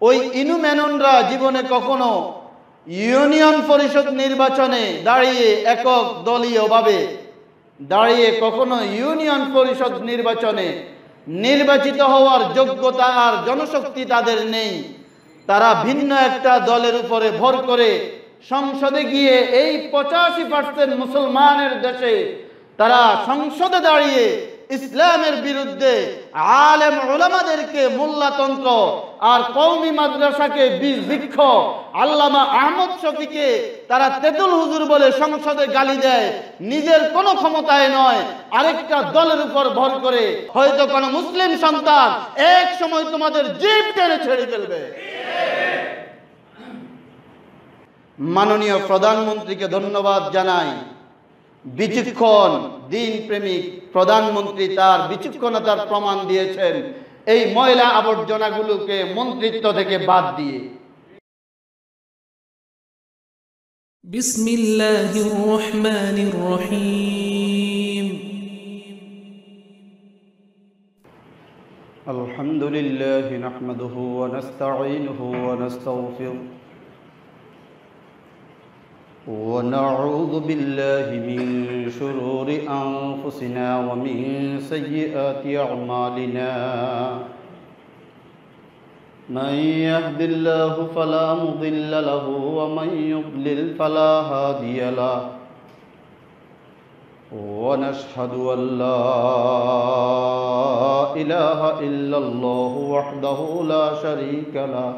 ওই ইনুম্যাননরা জীবনে কখনো ইউনিয়ন পরিষদ নির্বাচনে দাঁড়িয়ে একক দলীয়ভাবে দাঁড়িয়ে কখনো ইউনিয়ন পরিষদ নির্বাচনে নির্বাচিত হওয়ার যোগ্যতা আর জনশক্তি তাদের নেই। তারা ভিন্ন একটা দলের উপরে ভর করে সংসদে গিয়ে এই 85% মুসলমানের দেশে তারা সংসদে দাঁড়িয়ে ইসলামের বিরুদ্ধে আলেম উলামাদেরকে মোল্লাতন্ত্র আর কওমি মাদ্রাসাকে বীজ বৃক্ষ আল্লামা আহমদ শফিকে তারা তেতুল হুজুর বলে সংসদে গালি দেয়। নিজের কোনো ক্ষমতায় নয়, আরেকটা দলের উপর ভর করে হয়তো কোনো মুসলিম সন্তান এক সময় তোমাদের জিভ টেনে ছেড়ে ফেলবে। মাননীয় প্রধানমন্ত্রীকে ধন্যবাদ জানাই। বিচক্ষণ দিন প্রেমিক প্রধানমন্ত্রী তার বিচক্ষণতার প্রমাণ দিয়েছেন এই ময়লা আবর্জনাগুলোকে মন্ত্রিত্ব থেকে বাদ দিয়ে। বিসমিল্লাহির রহমানির রহিম। আলহামদুলিল্লাহি নাহমাদুহু ওয়া নাস্তাঈনুহু ওয়া নাস্তাগফিরুহ ونعوذ بالله من شرور أنفسنا ومن سيئات أعمالنا من يهد الله فلا مضل له ومن يضلل فلا هادي له ونشهد أن لا إله إلا الله وحده لا شريك له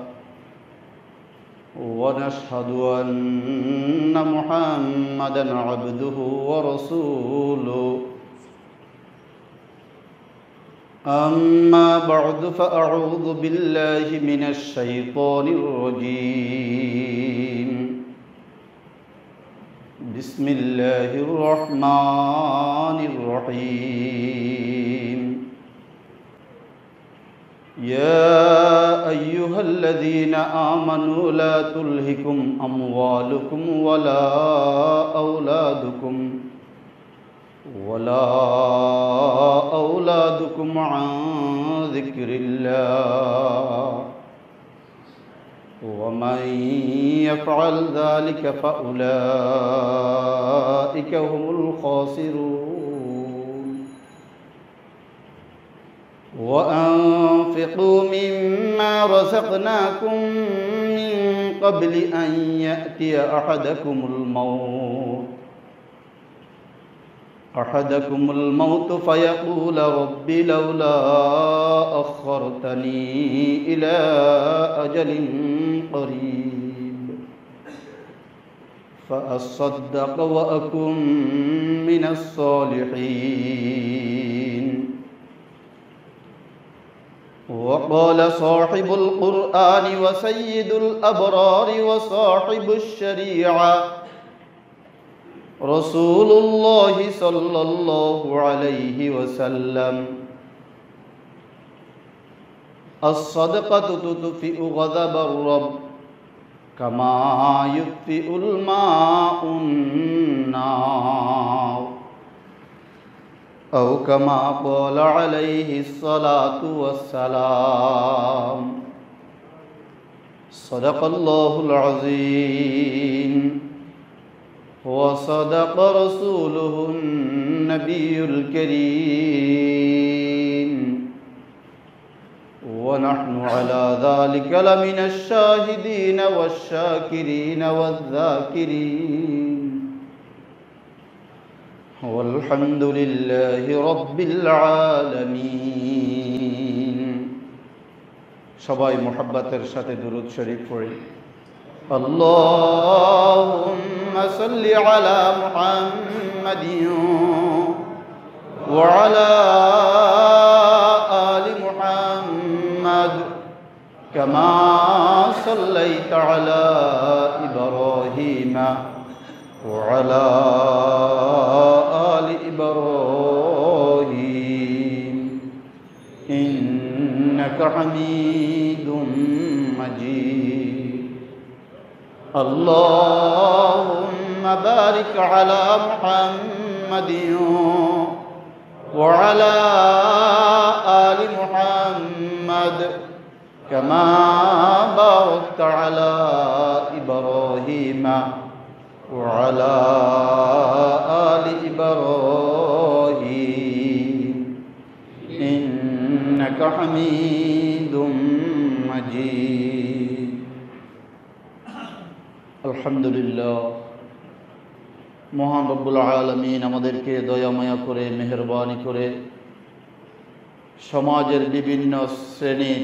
ونشهد أن محمدًا عبده ورسوله أما بعد فأعوذ بالله من الشيطان الرجيم بسم الله الرحمن الرحيم يا أيها الذين آمنوا لا تلهكم أموالكم ولا أولادكم عن ذكر الله ومن يفعل ذلك فأولئك هم الخاسرون وأنفقوا مما رزقناكم من قبل أن يأتي أحدكم الموت فيقول رب لولا أخرتني إلى أجل قريب فأصدق وأكن من الصالحين وقال صاحب القرآن وسيد الأبرار وصاحب الشريعة رسول الله صلى الله عليه وسلم الصدقة تطفئ غضب الرب كما يطفئ الماء النار أو كما قال عليه الصلاة والسلام صدق الله العظيم وصدق رسوله النبي الكريم ونحن على ذلك لمن الشاهدين والشاكرين والذاكرين والحمد لله رب العالمين সবাই মুহাব্বতের সাথে দুরূদ শরীফ পড়ি اللهم صل على محمد وعلى آل محمد كما صليت على إبراهيم وعلى آل إبراهيم إنك حميد مجيد اللهم بارك على محمد وعلى آل محمد كما باركت على إبراهيم وعلى آل إبراهيم إنك حميد مجيد الحمد لله মহান রব্বুল আলামিন আমাদেরকে দয়াময় করে মেহেরবানি করে সমাজের বিভিন্ন শ্রেণীর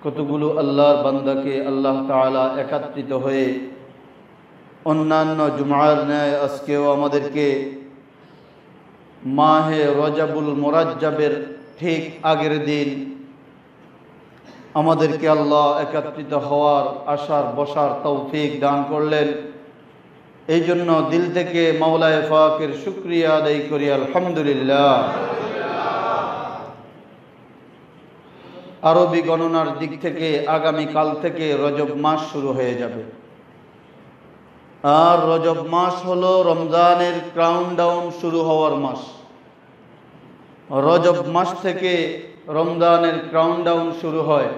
কতগুলো আল্লাহর বান্দাকে আল্লাহ তাআলা একত্রিত হয়ে অন্যান্য জুমার ন্যায় আজকেও আমাদেরকে মাহে রজবুল মুরাজ্জাবের ঠিক আগের দিন আমাদেরকে আল্লাহ একত্রিত হওয়ার আসার বসার তৌফিক দান করলেন। এই জন্য দিল থেকে মাওলায়ে পাকের শুকরিয়া আদায় করি আলহামদুলিল্লাহ। আরবি গণনার দিক থেকে আগামী কাল থেকে রজব মাস শুরু হয়ে যাবে, আর রজব মাস হলো রমজানের কাউন্টডাউন শুরু হওয়ার মাস। রজব মাস থেকে রমজানের কাউন্টডাউন শুরু হয়,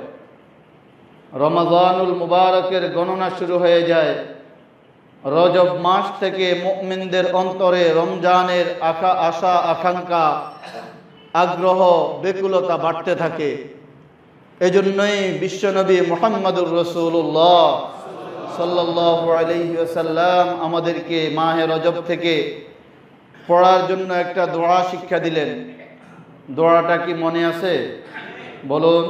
রমাজানুল মুবারকের গণনা শুরু হয়ে যায়। রজব মাস থেকে মুমিনদের অন্তরে রমজানের আশা আকাঙ্ক্ষা আগ্রহ ব্যাকুলতা বাড়তে থাকে। এজন্যই বিশ্বনবী মুহাম্মদুর রাসূলুল্লাহ সাল্লাল্লাহু আলাইহি ওয়াসাল্লাম আমাদেরকে মাহে রজব থেকে পড়ার জন্য একটা দোয়া শিক্ষা দিলেন। দোয়াটা কি মনে আছে? বলুন,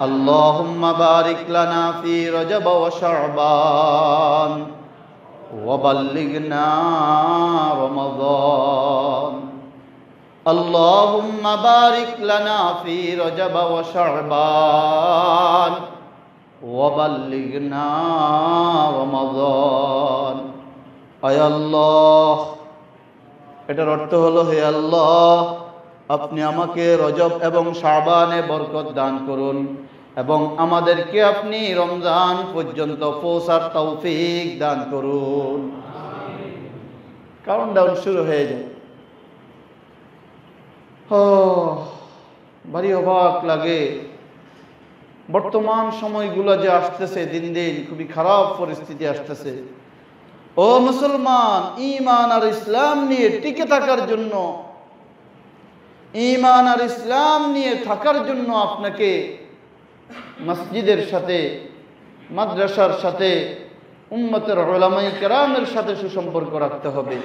আল্লাহুম্মা বারিক লানা ফি রজব ওয়া শাবান ওয়া বাল্লিগনা রমাদান। আল্লাহুম্মা বারিক লানা ফি রজব ওয়া শাবান ওয়া বাল্লিগনা রমাদান। আয় আল্লাহ, এটার অর্থ হলো, হে আল্লাহ, আপনি আমাকে রজব এবং শাবানে বরকত দান করুন এবং আমাদেরকে আপনি রমজান পর্যন্ত পৌঁছার তৌফিক দান করুন। কাউন্টডাউন শুরু হয়ে যায়। ভারী অবাক লাগে, বর্তমান সময়গুলো যে আসতেছে, দিন দিন খুবই খারাপ পরিস্থিতি আসতেছে। ও মুসলমান, ঈমান আর ইসলাম নিয়ে টিকে থাকার জন্য, ঈমান আর ইসলাম নিয়ে থাকার জন্য আপনাকে মসজিদের সাথে, মাদ্রাসার সাথে, উম্মতের উলামায়ে কেরামের সাথে সুসম্পর্ক রাখতে হবে।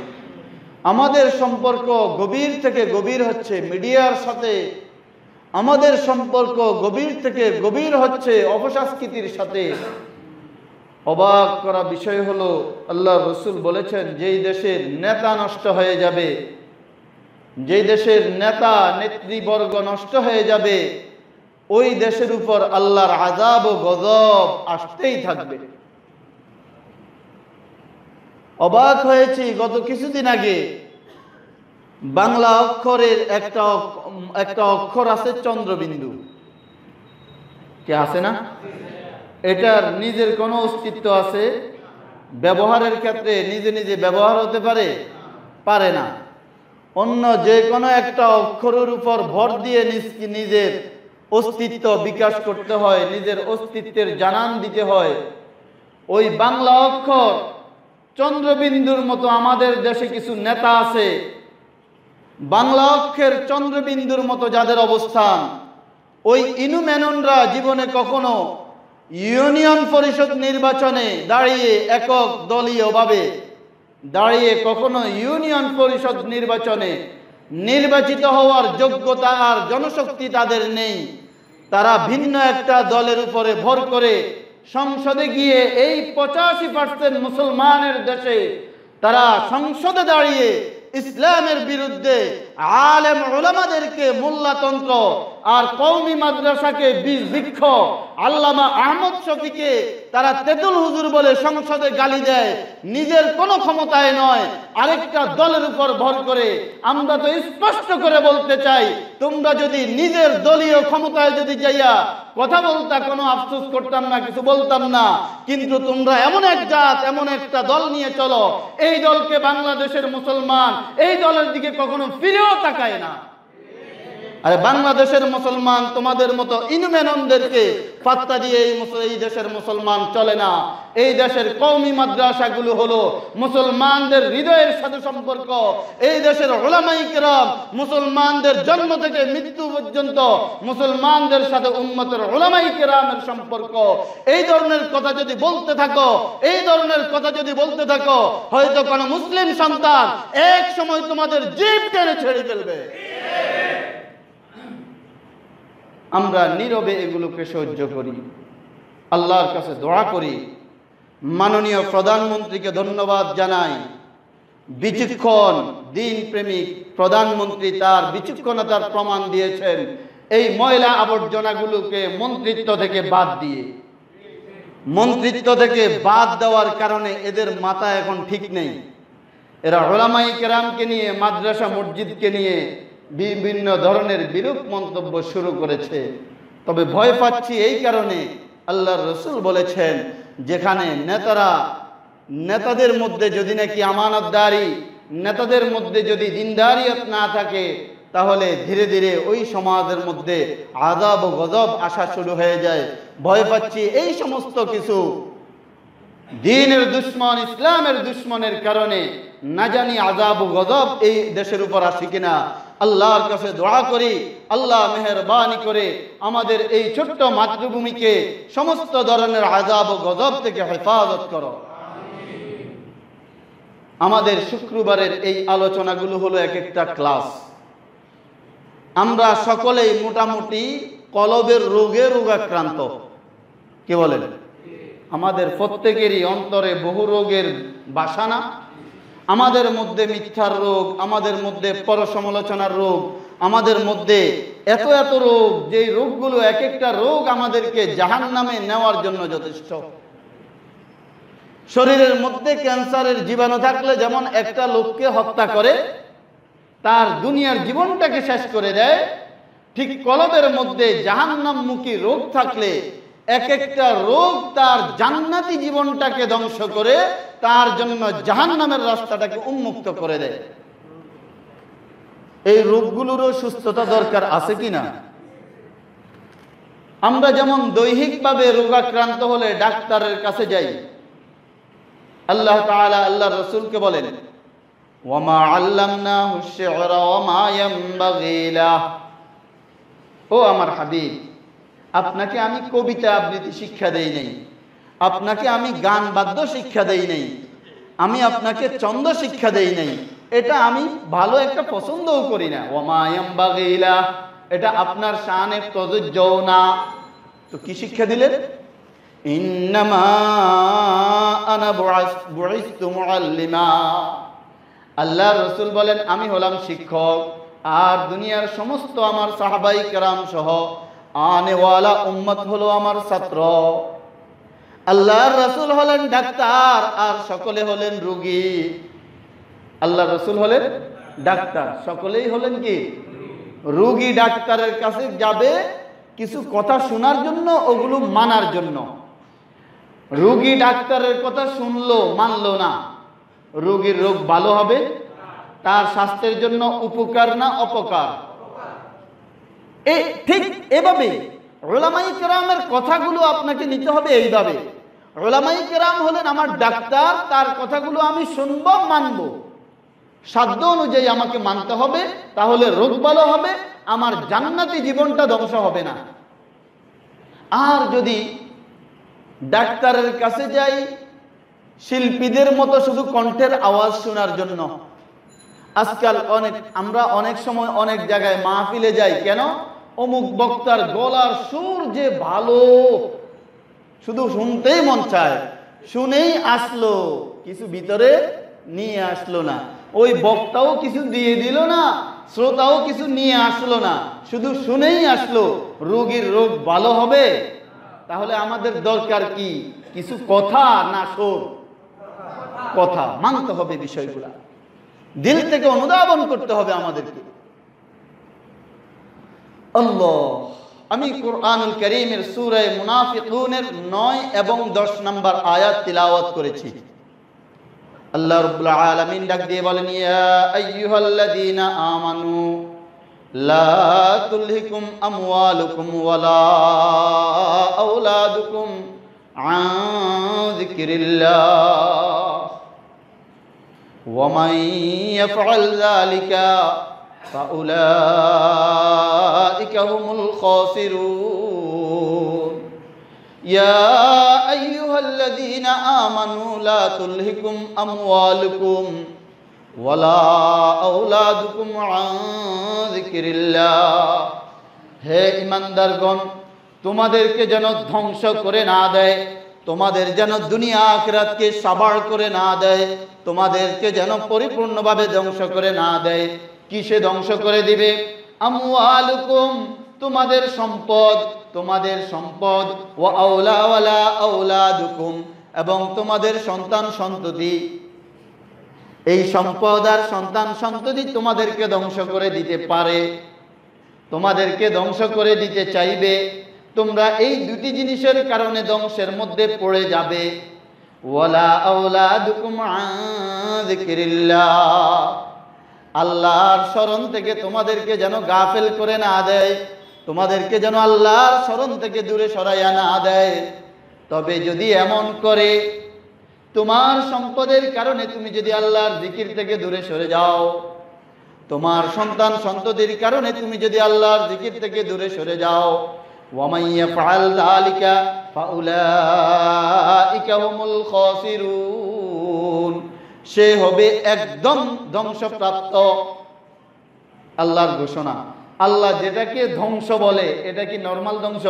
আমাদের সম্পর্ক গভীর থেকে গভীর হচ্ছে মিডিয়ার সাথে, আমাদের সম্পর্ক গভীর থেকে গভীর হচ্ছে অপসংস্কৃতির সাথে। অবাক করা বিষয় হলো, আল্লাহ রসুল বলেছেন, যেই দেশের নেতা নষ্ট হয়ে যাবে, যেই দেশের নেতা নেতৃবর্গ নষ্ট হয়ে যাবে, ওই দেশের উপর আল্লাহর আযাব ও গজব আসতেই থাকবে। অবাক হয়েছি, গত কিছুদিন আগে বাংলা অক্ষরের একটা অক্ষর আছে চন্দ্রবিন্দু, কি আছে না? এটার নিজের কোনো অস্তিত্ব আছে? ব্যবহারের ক্ষেত্রে নিজে নিজে ব্যবহার হতে পারে না। অন্য যে কোনো একটা অক্ষরের উপর ভর দিয়ে নিজের অস্তিত্ব বিকাশ করতে হয়, নিজের অস্তিত্বের জানান দিতে হয়। ওই বাংলা অক্ষর চন্দ্রবিন্দুর মতো আমাদের দেশে কিছু নেতা আছে, বাংলা অক্ষরের চন্দ্রবিন্দুর মতো যাদের অবস্থান, ওই ইনুমেননরা জীবনে কখনো ইউনিয়ন পরিষদ নির্বাচনে দাঁড়িয়ে একক দলীয়ভাবে দাঁড়িয়ে কখনো ইউনিয়ন পরিষদ নির্বাচনে নির্বাচিত হওয়ার যোগ্যতা আর জনশক্তি তাদের নেই। তারা ভিন্ন একটা দলের উপরে ভর করে সংসদে গিয়ে এই 85% মুসলমানের দেশে তারা সংসদে দাঁড়িয়ে ইসলামের বিরুদ্ধে আলেম উলামাদেরকে মোল্লাতন্ত্র আর কওমি মাদ্রাসাকে বৃক্ষ আল্লামা আহমদ শফিকে তারা তেতুল হুজুর বলে সংসদে গালি দেয়। নিজের কোনো ক্ষমতায় নয়, আরেকটা দলের উপর ভর করে। আমরা তো স্পষ্ট করে বলতে চাই, তোমরা যদি নিজের দলীয় ক্ষমতায় যদি যাইয়া কথা বলতা, কোনো আফসোস করতাম না, কিছু বলতাম না। কিন্তু তোমরা এমন এক জাত, এমন একটা দল নিয়ে চলো, এই দলকে বাংলাদেশের মুসলমান এই দলের দিকে কখনো ফিরেও তাকায় না। আরে বাংলাদেশের মুসলমান তোমাদের মতো ইনমেননদেরকে পাত্তা দিয়ে এই দেশের মুসলমান চলে না। এই দেশের কওমি মাদ্রাসাগুলো হলো মুসলমানদের হৃদয়ের সাথে সম্পর্ক। এই দেশের উলামায়ে কেরাম মুসলমানদের জন্ম থেকে মৃত্যু পর্যন্ত মুসলমানদের সাথে উম্মতের উলামায়ে কেরামের সম্পর্ক। এই ধরনের কথা যদি বলতে থাকো, হয়তো কোনো মুসলিম সন্তান এক সময় তোমাদের জিভ টেনে ছেড়ে ফেলবে। আমরা নীরবে এগুলোকে সহ্য করি, আল্লাহর কাছে দোয়া করি। মাননীয় প্রধানমন্ত্রীকে ধন্যবাদ জানাই। বিচক্ষণ দিন প্রেমিক প্রধানমন্ত্রী তার বিচক্ষণতার প্রমাণ দিয়েছেন এই ময়লা আবর্জনাগুলোকে মন্ত্রিত্ব থেকে বাদ দেওয়ার কারণে এদের মাথা এখন ঠিক নেই। এরা উলামায়ে কেরামকে নিয়ে, মাদ্রাসা মসজিদকে নিয়ে বিভিন্ন ধরনের বিরূপ মন্তব্য শুরু করেছে। তবে ভয় পাচ্ছি এই কারণে, আল্লাহর রাসূল বলেছেন যেখানে নেতাদের মধ্যে যদি নাকি আমানতদারি, নেতাদের মধ্যে যদি দিনদারিয়ত না থাকে, তাহলে ধীরে ধীরে ওই সমাজের মধ্যে আযাব ও গজব আসা শুরু হয়ে যায়। ভয় পাচ্ছি এই সমস্ত কিছু দ্বীনের দুশমন, ইসলামের দুশমনের কারণে না জানি আযাব ও গজব এই দেশের উপর আসে কিনা। আল্লাহর কাছে দোয়া করি, আল্লাহ মেহেরবানি করে আমাদের এই ছোট্ট মাতৃভূমিকে সমস্ত ধরনের আযাব ও গজব থেকে হেফাজত করো। আমাদের শুক্রবারের এই আলোচনাগুলো হলো এক একটা ক্লাস। আমরা সকলেই মোটামুটি কলবের রোগে রোগাক্রান্ত, কি বলেন? আমাদের প্রত্যেকেরই অন্তরে বহু রোগের বাসনা। আমাদের মধ্যে মিথ্যার রোগ, আমাদের মধ্যে পরসমালোচনার রোগ, আমাদের মধ্যে এত এত রোগ, যেই রোগগুলো এক একটা রোগ আমাদেরকে জাহান্নামে নেওয়ার জন্য যথেষ্ট। শরীরের মধ্যে ক্যান্সারের জীবাণু থাকলে যেমন একটা লোককে হত্যা করে, তার দুনিয়ার জীবনটাকে শেষ করে দেয়, ঠিক কলবের মধ্যে জাহান্নামমুখী রোগ থাকলে এক একটা রোগ তার জান্নাতি জীবনটাকে ধ্বংস করে তার জন্য জাহান্নামের রাস্তাটাকে উন্মুক্ত করে দেয়। এই রোগগুলোরও সুস্থতা দরকার আছে কিনা? আমরা যেমন দৈহিকভাবে রোগাক্রান্ত হলে ডাক্তারের কাছে যাই, আল্লাহ তাআলা আল্লাহর রাসূলকে বলেন, ওয়ামা আল্লামনাহু আশ-শি'রা ওয়ামা ইয়ানবাগী লাহু, ও আমার হাবিব, আপনাকে আমি কবিতা আবৃত্তি শিক্ষা দেই নাই, আপনাকে আমি গান বাদ্য শিক্ষা দেই নাই, আমি আপনাকে ছন্দ শিক্ষা দেই নাই, এটা আমি ভালো একটা পছন্দও করি না। ওয়ামা ইয়ানবাগী লাহু, এটা আপনার শানে প্রযোজ্যও না। তো কি শিক্ষা দিলেন? ইন্নামা আনা বুইস্তু মুআল্লিমা, আল্লাহর রাসূল বলেন আমি হলাম শিক্ষক, আর দুনিয়ার সমস্ত আমার সাহাবাই কেরাম সহ আনেওয়ালা উম্মত হলো আমার ছাত্র। আল্লাহর রাসূল হলেন ডাক্তার, আর সকলে হলেন রোগী। আল্লাহর রাসূল হলেন ডাক্তার, সকলেই হলেন কি? রোগী। ডাক্তারের কাছে যাবে কিছু কথা শোনার জন্য, ওগুলো মানার জন্য। রোগী ডাক্তারের কথা শুনলো, মানলো না, রোগীর রোগ ভালো হবে? তার স্বাস্থ্যের জন্য উপকার না অপকার? ঠিক এভাবে উলামায়ে কেরামের কথাগুলো আপনাকে নিতে হবে এইভাবে। উলামায়ে কেরাম হলেন আমার ডাক্তার, তার কথাগুলো আমি শুনবো, মানব, সাধ্য অনুযায়ী আমাকে মানতে হবে, তাহলে রোগ ভালো হবে, আমার জান্নাতি জীবনটা ধ্বংস হবে না। আর যদি ডাক্তারের কাছে যাই শিল্পীদের মতো শুধু কণ্ঠের আওয়াজ শোনার জন্য, আজকাল আমরা অনেক সময় অনেক জায়গায় মাহফিলে যাই, কেন? অমুক বক্তার গলার সুর যে ভালো, শুধু শুনতেই মন চায়, শুনেই আসলো, কিছু ভিতরে নিয়ে আসলো না। ওই বক্তাও কিছু দিয়ে দিল না, শ্রোতাও কিছু নিয়ে আসলো না, শুধু শুনেই আসলো। রোগীর রোগ ভালো হবে? তাহলে আমাদের দরকার কি? কিছু কথা না সুর? কথা। মানতে হবে বিষয়গুলা, দিল থেকে অনুধাবন করতে হবে আমাদেরকে। আল্লাহ, আমি কুরআনুল কারীমের সূরা মুনাফিকুনের 9 এবং 10 নম্বর আয়াত তিলাওয়াত করেছি। আল্লাহ রাব্বুল আলামিন ডাক দিয়ে বলেন, ইয়া আইয়ুহাল্লাযীনা আমানু লা তুলহিকুম আমওয়ালুকুম ওয়ালা আওলাদুকুম আন যিকরিল্লাহ ওয়া মান ইয়াফআল যালিকা ফাউলাইকা হুমুল খাসিরুন ইয়া আইয়ুহাল্লাযীনা আমানু লা তুলহিকুম আমওয়ালুকুম ওয়ালা আওলাদুকুম আন যিকরিল্লাহ। হে ঈমানদারগণ, তোমাদেরকে যেন ধ্বংস করে না দেয়, তোমাদের যেন দুনিয়া আখিরাতকে সাবার করে না দেয়, তোমাদেরকে যেন পরিপূর্ণভাবে ধ্বংস করে না দেয়। কিসে ধ্বংস করে দিবে? আমওয়ালুকুম, তোমাদের সম্পদ, তোমাদের সম্পদ, ওয়া আওলাদুকুম, এবং তোমাদের সন্তান সন্ততি। এই সম্পদ আর সন্তান সন্ততি তোমাদেরকে ধ্বংস করে দিতে পারে, তোমাদেরকে ধ্বংস করে দিতে চাইবে। তোমরা এই দুটি জিনিসের কারণে ধ্বংসের মধ্যে পড়ে যাবে। ওয়ালা আওলাদুকুম আন যিকরিল্লাহ, আল্লাহর স্মরণ থেকে তোমাদেরকে যেন গাফেল করে না দেয়, তোমাদেরকে যেন আল্লাহর স্মরণ থেকে দূরে সরাইয়া না দেয়। তবে যদি এমন করে, তোমার সম্পদের কারণে তুমি যদি আল্লাহর জিকির থেকে দূরে সরে যাও, তোমার সন্তান সন্ততির কারণে তুমি যদি আল্লাহর জিকির থেকে দূরে সরে যাও, ওয়া মান ইয়াফআল যালিকা ফাউলাইকা হুমুল খাসিরুন, সে হবে একদম ধ্বংসপ্রাপ্ত। আল্লাহর ঘোষণা। আল্লাহ যেটাকে ধ্বংস বলে, এটা কি নরমাল ধ্বংস?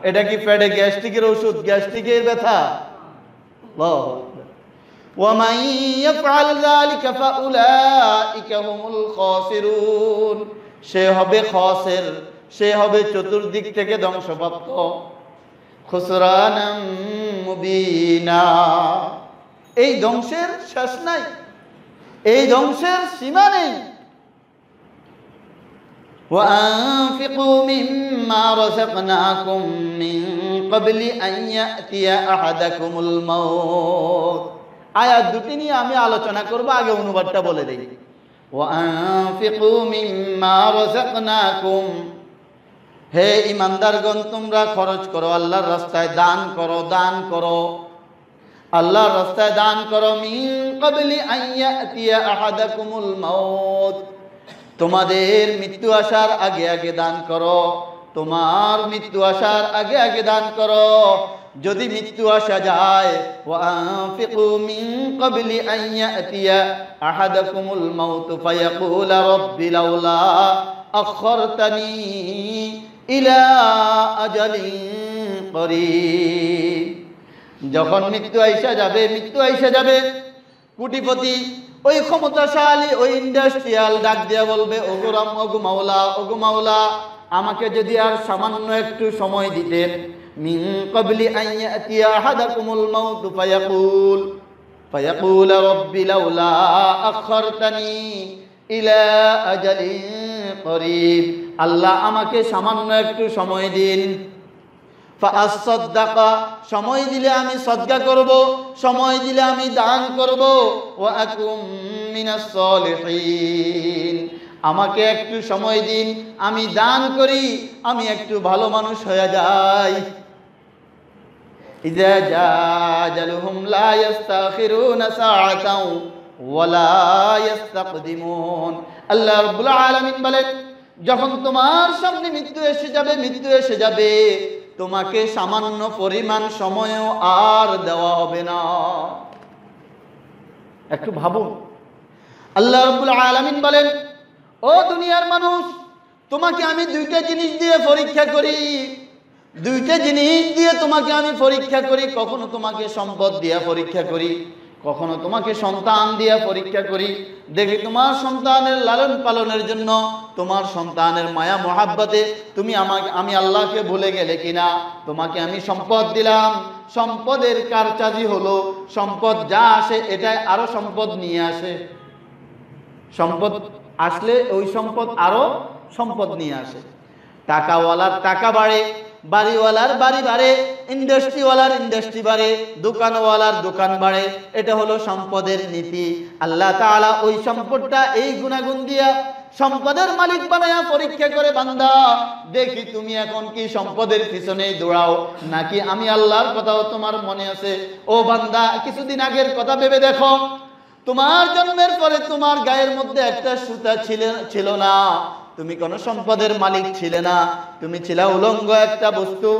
এটা কি পেটে গ্যাস্ট্রিকের ওষুধ, গ্যাস্ট্রিকের ব্যথা? وَمَن يَفْعَلْ ذَلِكَ فَأُولَئِكَ هُمُ الْخَاسِرُونَ, সে হবে খাসির, সে হবে চতুর্দিক থেকে ধ্বংসপ্রাপ্ত। খুসরানাম মুবিনা, এই ধ্বংসের শেষ নাই, এই ধ্বংসের সীমা নেই। وَأَنفِقُوا مِمَّا رَزَقْنَاكُم مِّن قَبْلِ أَن يَأْتِيَ أَحَدَكُمُ الْمَوْتُ, আয়াত দুটি নিয়ে আমি আলোচনা করব, আগে অনুবাদটা বলে দেই। وَأَنفِقُوا مِمَّا رَزَقْنَاكُم, হে ঈমানদারগণ, তোমরা খরচ করো, আল্লাহর রাস্তায় দান করো, দান করো, আল্লাহর রাস্তায় দান করো। মিন ক্বাবলি আন ইয়াতিয়া আহাদাকুমুল মাউত, তোমাদের মৃত্যু আসার আগে আগে দান করো, তোমার মৃত্যু আসার আগে আগে দান করো। যদি মৃত্যু আসা যায়, ওয়া আনফিকু মিন ক্বাবলি আন ইয়াতিয়া আহাদাকুমুল মাউত ফায়াকুল রাব্বি লাউলা আখখারতানি ইলা আজালিন করিব, যখন মৃত্যু আইসা যাবে, মৃত্যু আইসা যাবে, কোটিপতি, ওই ক্ষমতাশালী, ওই ইন্ডাস্ট্রিয়াল ডাক দিয়া বলবে, ওগো রাম, ওগো মাওলা, ওগো মাওলা, আমাকে যদি আর সামান্য একটু সময় দিতেন। মিন ক্বাবলি আন ইয়াতিয়া আহাদাকুমুল মাউত ফায়াকুল রাব্বি লাউলা আখখারতানি ইলা আজালিন করিব, আল্লাহ আমাকে সামান্য একটু সময় দিন। ফাআসাদ্দাকা, সময় দিলে আমি সদকা করব, সময় দিলে আমি দান করব। ওয়া আকুম মিনাস সলিহিন, আমাকে একটু সময় দিন, আমি দান করি, আমি একটু ভালো মানুষ হয়ে যাই। ইযা জাআজালুহুম লা ইস্তাখিরুনা সাআতাও ওয়া লা ইস্তাকদিমুন, আল্লাহ রাব্বুল আলামিন বলেন, যখন তোমার সামনে মৃত্যু এসে যাবে, মৃত্যু এসে যাবে, তোমাকে সামান্য পরিমাণ সময়ও আর দেওয়া হবে না। একটু ভাবুন, আল্লাহ রাব্বুল আলামিন বলেন, ও দুনিয়ার মানুষ, তোমাকে আমি দুইটা জিনিস দিয়ে পরীক্ষা করি, দুইটা জিনিস দিয়ে তোমাকে আমি পরীক্ষা করি। কখনো তোমাকে সম্পদ দিয়ে পরীক্ষা করি, কখনো তোমাকে সন্তান দিয়ে পরীক্ষা করি। দেখি তোমার সন্তানের লালন পালনের জন্য, তোমার সন্তানের মায়া মহাব্বতে তুমি আমি আল্লাহকে ভুলে গেলে কিনা। তোমাকে আমি সম্পদ দিলাম, সম্পদের কারচাজি হলো, সম্পদ যা আসে এটাই আরো সম্পদ নিয়ে আসে, সম্পদ আসলে ওই সম্পদ আরো সম্পদ নিয়ে আসে। টাকাওয়ালার টাকা বাড়ে, বাড়িওয়ালার বাড়ি বাড়ে, ইন্ডাস্ট্রিওয়ালার ইন্ডাস্ট্রি বাড়ে, দোকানওয়ালার দোকান বাড়ে। এটা হলো সম্পদের নীতি। আল্লাহ তাআলা ওই সম্পদটা এই গুণাগুণ দিয়া সম্পদের মালিক বানায়া পরীক্ষা করে, বান্দা দেখি তুমি এখন কি সম্পদের পিছনেই দৌড়াও নাকি আমি আল্লাহর কথাও তোমার মনে আছে। ও বান্দা, কিছুদিন আগের কথা ভেবে দেখো, তোমার জন্মের পরে তোমার গায়ের মধ্যে একটা সুতা ছিল না, তুমি কোন সম্পদের মালিক ছিলে না, তুমি ছিলা উলঙ্গ একটা বস্তু।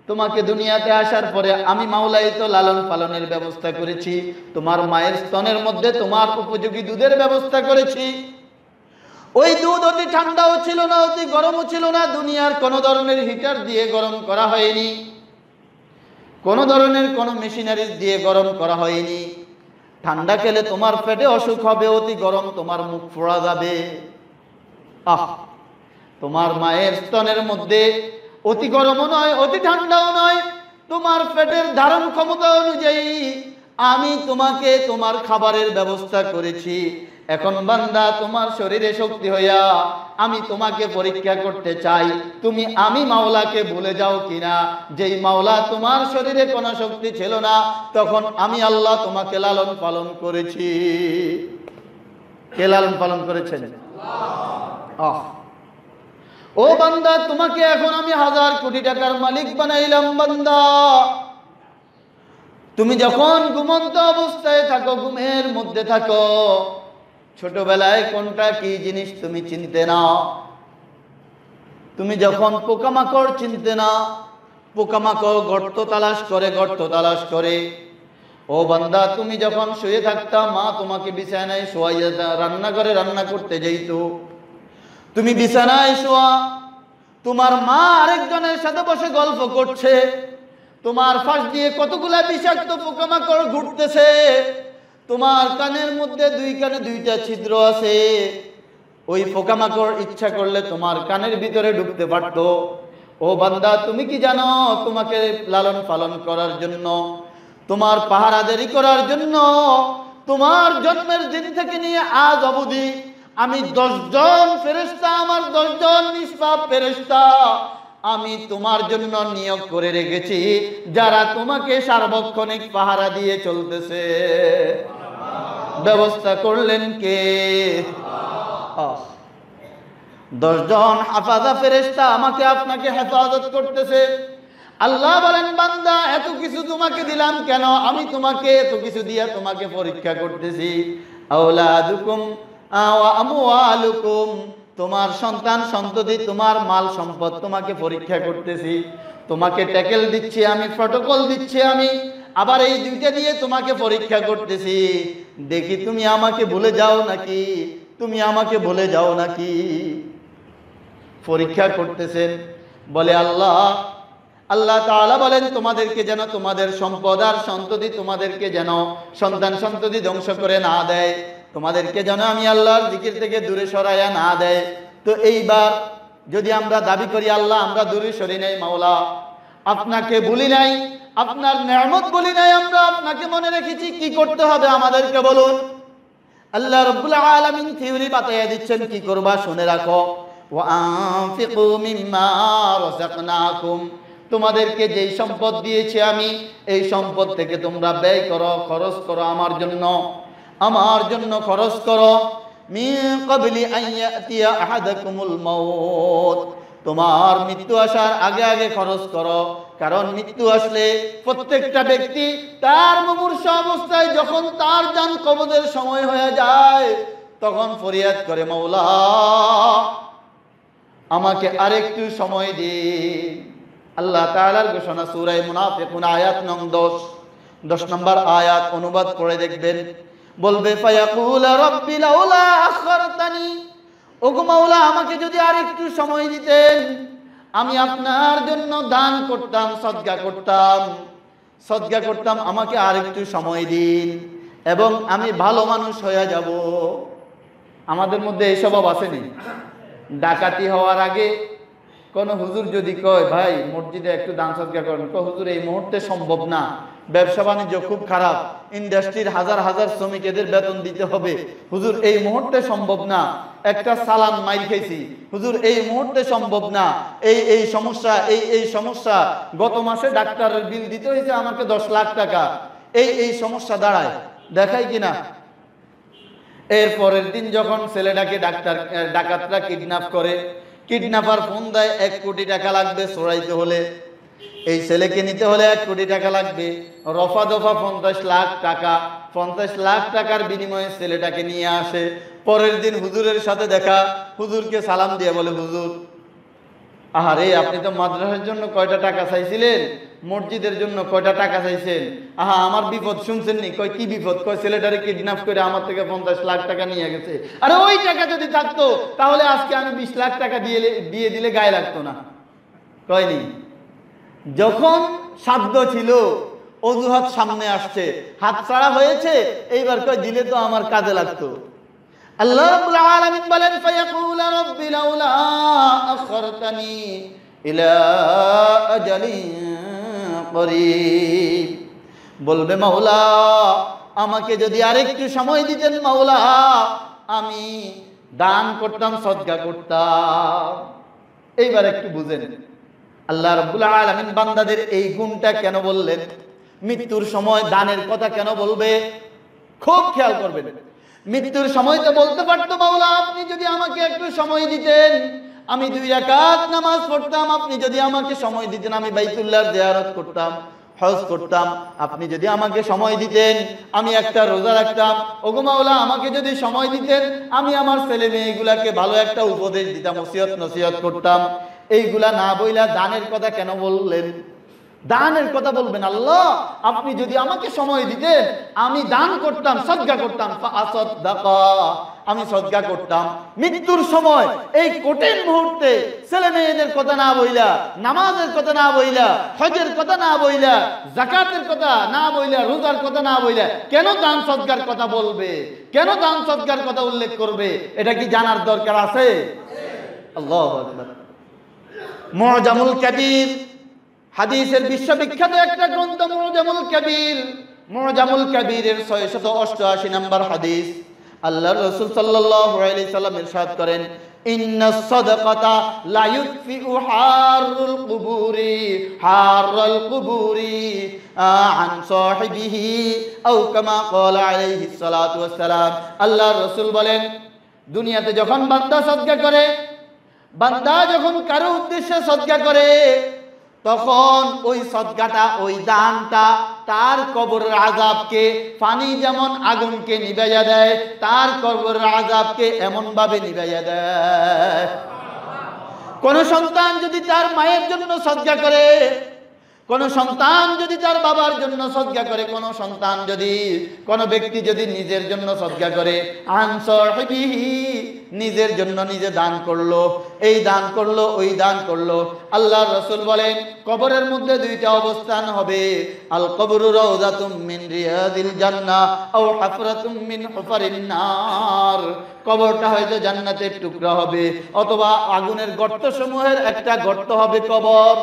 তোমাকে দুনিয়াতে আসার পরে আমি মাওলাই তো লালন পালনের ব্যবস্থা করেছি, তোমার মায়ের স্তনের মধ্যে তোমার উপযোগী দুধের ব্যবস্থা করেছি। ওই দুধ অতি ঠান্ডাও ছিল না, অতি গরমও ছিল না, দুনিয়ার কোন ধরনের হিটার দিয়ে গরম করা হয়নি, কোন ধরনের কোন মেশিনারি দিয়ে গরম করা হয়নি। ঠান্ডা খেলে তোমার পেটে অসুখ হবে, অতি গরম তোমার মুখ ফোড়া যাবে। তোমার মায়ের স্তনের মধ্যে অতি গরমও নয়, অতি ঠান্ডাও নয়, তোমার পেটের ধারণ ক্ষমতা অনুযায়ী আমি তোমাকে তোমার খাবারের ব্যবস্থা করেছি। এখন বান্দা, তোমার শরীরে শক্তি হইয়া আমি তোমাকে পরীক্ষা করতে চাই, তুমি আমি মাওলাকে ভুলে যাও কিনা। যেই মাওলা তোমার শরীরে কোনো শক্তি ছিল না, তখন আমি আল্লাহ তোমাকে লালন পালন করেছি। কে লালন পালন করেছেন? ও বান্দা, তোমাকে এখন আমি 1000 কোটি টাকার মালিক বানাইলাম। বান্দা, তুমি যখন ঘুমন্ত অবস্থায় থাকো, ঘুমের মধ্যে থাকো, ছোটবেলায় কোনটা কি জিনিস তুমি চিনতে না। তুমি যখন পোকামাকড় চিনতে না, পোকামাকড় গর্ত তালাশ করে, গর্ত তালাশ করে। ও বান্দা, তুমি যখন শুয়ে থাকতা, মা তোমাকে বিছানায় শোয়াইয়া রান্নাঘরে রান্না করতে যাইতো, তুমি বিছানায় শোয়া, তোমার মা আরেকজনের সাথে বসে গল্প করছে, তোমার পাশ দিয়ে কতগুলা বিষাক্ত পোকামাকড় ঘুরতেছে, তোমার কানের মধ্যে 2 কানে 2টা ছিদ্র আছে, ওই পোকামাকড় ইচ্ছা করলে তোমার কানের ভিতরে ঢুকতে পারত। ও বান্দা, তুমি কি জানো, তোমাকে লালন পালন করার জন্য, তোমার পাহারাদারি করার জন্য, তোমার জন্মের দিন থেকে নিয়ে আজ অবধি আমি 10 জন ফেরেশতা, আমার 10 জন নিষ্পাপ ফেরেশতা আমি তোমার জন্য নিয়োগ করে রেখেছি, যারা তোমাকে সার্বক্ষণিক পাহারা দিয়ে চলতেছে। ব্যবস্থা করলেন কে? 10 জন হাফাজা ফেরেশতা আমাকে আপনাকে হেফাজত করতেছে। আল্লাহ বলেন, বান্দা, এত কিছু তোমাকে দিলাম কেন? আমি তোমাকে এত কিছু দিয়া তোমাকে পরীক্ষা করতেছি। আওলাদুকুম ওয়া আমওয়ালুকুম, তোমার সন্তান সন্ততি, তোমার মাল সম্পদ তোমাকে পরীক্ষা করতেছি। তোমাকে ট্যাকেল দিচ্ছি আমি, প্রটোকল দিচ্ছি আমি, আবার এই 2টা দিয়ে তোমাকে পরীক্ষা করতেছি। দেখি তুমি আমাকে ভুলে যাও নাকি, তুমি আমাকে ভুলে যাও নাকি। পরীক্ষা করতেছেন। বলে আল্লাহ তাআলা বলেন, তোমাদেরকে যেন তোমাদের সম্পদ আর সন্ততি তোমাদেরকে যেন সন্তান সন্ততি ধ্বংস করে না দেয়, তোমাদেরকে যেন আমি আল্লাহর জিকির থেকে দূরে সরাইয়া না দেয়। তো এইবার যদি আমরা দাবি করি আল্লাহ আমরা দূরে সরি নাই, মাওলা আপনাকে ভুলি নাই, আপনার নিয়ামত ভুলি নাই, আমরা আপনাকে মনে রেখেছি, কি করতে হবে আমাদেরকে বলুন। আল্লাহ রাব্বুল আলামিন থিওরি বাতাইয়া দিচ্ছেন, কি করবা শুনে রাখো। ওয়া আনফিকু মিম্মা রাযাকনাকুম, তোমাদেরকে যেই সম্পদ দিয়েছি আমি, এই সম্পদ থেকে তোমরা ব্যয় করো, খরচ করো, আমার জন্য খরচ করো। মিন ক্বাবলি আন ইয়াতিয়া আহাদাকুমুল মাউত, তোমার মৃত্যু আসার আগে আগে খরচ করো, কারণ মৃত্যু আসলে প্রত্যেকটা ব্যক্তি তার মুমূর্ষু অবস্থায় যখন তার জান কবজের সময় হয়ে যায়, তখন ফরিয়াদ করে, মাওলা আমাকে আরেকটু সময় দিন। আল্লাহ তাআলার ঘোষণা সূরা মুনাফিকুন আয়াত নং 10 নম্বর আয়াত, অনুবাদ করে দেখবেন। বলবে, ফায়াকুল রাব্বি লাউলা আখরতানি, ওগো মাওলা আমাকে যদি আরেকটু সময় দিতেন, আমি আপনার জন্য দান করতাম, সদকা করতাম, আমাকে আরেকটু সময় দিন এবং আমি ভালো মানুষ হয়ে যাব। আমাদের মধ্যে এই স্বভাব আসেনি? ডাকাতি হওয়ার আগে কোন হুজুর যদি কয়, ভাই মসজিদে একটু দান সদকা করেন, হুজুর এই মুহূর্তে সম্ভব না, ব্যবসা বাণিজ্য খুব খারাপ, ইন্ডাস্ট্রির হাজার হাজার শ্রমিকদের বেতন দিতে হবে, হুজুর এই মুহূর্তে সম্ভব না, একটা সালান মাইর খাইছি, হুজুর এই মুহূর্তে সম্ভব না, এই সমস্যা, এই সমস্যা, গত মাসে ডাক্তারের বিল দিতে হয়েছে আমাকে 10 লাখ টাকা, এই সমস্যা দাঁড়ায়, দেখাই কিনা? এর পরের দিন যখন ছেলেটাকে ডাকাতরা কিডন্যাপ করে, কিডন্যাপার ফোন দেয় 1 কোটি টাকা লাগবে চোরাইতে হলে, এই ছেলেকে নিতে হলে 1 কোটি টাকা লাগবে। রফা দফা 50 লাখ টাকা, 50 লাখ টাকার বিনিময়ে ছেলেটাকে নিয়ে আসে। পরের দিন হুজুরের সাথে দেখা, হুজুরকে সালাম দিয়ে বলে, হুজুর আহারে আপনি তো মাদ্রাসার জন্য কয়টা টাকা চাইছিলেন, মসজিদের জন্য কয়টা টাকা চাইছেন, আহা আমার বিপদ শুনছেন নি? কয় কি বিপদ? কয় ছেলেটারে কিডন্যাপ করে আমার থেকে 50 লাখ টাকা নিয়ে গেছে। আরে ওই টাকা যদি থাকতো তাহলে আজকে আমি 20 লাখ টাকা দিয়ে দিলে গায়ে লাগতো না। কয়নি? যখন সাধ্য ছিল, অজুহাত সামনে আসছে, হাত ছাড়া হয়েছে, এইবার কয় দিলে তো আমার কাজে লাগতো। আল্লাহ রাব্বুল আলামিন বলেন, ফায়াকুল রাব্বি লাউলা আখরতানি ইলা আজালিন করিব, বলবে মাওলা আমাকে যদি আরেকটু সময় দিতেন মাওলা, আমি দান করতাম, সদকা করতাম। এইবার একটু বুঝেন আল্লাহ রাব্বুল আলামিন বান্দাদের এই গুণটা কেন বললেন, মৃত্যুর সময় দানের কথা কেন বলবে? খুব খেয়াল করবেন। মৃত্যুর সময় তো বলতে পারতো, মাওলা আপনি যদি আমাকে একটু সময় দিতেন আমি 2 রাকাত নামাজ পড়তাম, আপনি যদি আমাকে সময় দিতেন আমি বাইতুল্লাহর জিয়ারত করতাম, হজ করতাম, আপনি যদি আমাকে সময় দিতেন আমি একটা রোজা রাখতাম, ওগো মাওলা আমাকে যদি সময় দিতেন আমি আমার ছেলে মেয়েগুলাকে ভালো একটা উপদেশ দিতাম, ওসিয়ত নসিহত করতাম। এইগুলা না বইলা দানের কথা কেন বললেন? দানের কথা বলবেন, আল্লাহ আপনি যদি আমাকে সময় দিতেন আমি দান করতাম, সদকা করতাম, আমি সদকা করতাম। মৃত্যুর সময় এই কঠিন মুহূর্তে ছেলে মেয়েদের কথা না বইলা, নামাজের কথা না বইলা, হজের কথা না বইলা, যাকাতের কথা না বইলা, রোজার কথা না বইলা কেন দান সদকার কথা বলবে? কেন দান সদকার কথা উল্লেখ করবে? এটা কি জানার দরকার আছে? আল্লাহু আকবার। মুআজামুল কাবীর, হাদিসের বিশ্ববিখ্যাত একটা গ্রন্থ মুআজামুল কাবীর। মুআজামুল কাবীরের 688 নম্বর হাদিস। আল্লাহর রাসূল সাল্লাল্লাহু আলাইহি সাল্লাম ইরশাদ করেন, ইন্নাস সাদাকাতা লা ইউতফিউ হাররাল কুবুরি আন সাহিবিহি আও কামা ক্বালা আলাইহিস সালাতু ওয়াস সালাম। আল্লাহর রাসূল বলেন, দুনিয়াতে যখন বান্দা সদকা করে, বান্দা যখন কারো উদ্দেশ্যে সদকা করে, তখন ওই সদকাটা, ওই দানটা তার কবরের আযাবকে, পানি যেমন আগুনকে নিভাইয়া দেয়, তার কবরের আযাবকে এমন ভাবে নিভাইয়া দেয়। কোন সন্তান যদি তার মায়ের জন্য সদকা করে, কোন সন্তান যদি তার বাবার জন্য সদকা করে, কোন সন্তান যদি, কোন ব্যক্তি যদি নিজের জন্য সদকা করে, আনসাহিবিহি, নিজের জন্য নিজে দান করলো, এই দান করলো, ওই দান করলো, আল্লাহর রাসূল বলেন কবরের মধ্যে 2টা অবস্থান হবে, আল কবরু রাউযাতুম মিন রিয়াদিল জান্নাহ আও হাফরাতুম মিন হুফারিন নার। কবরটা হয়তো জান্নাতের টুকরা হবে অথবা আগুনের গর্তসমূহের একটা গর্ত হবে কবর।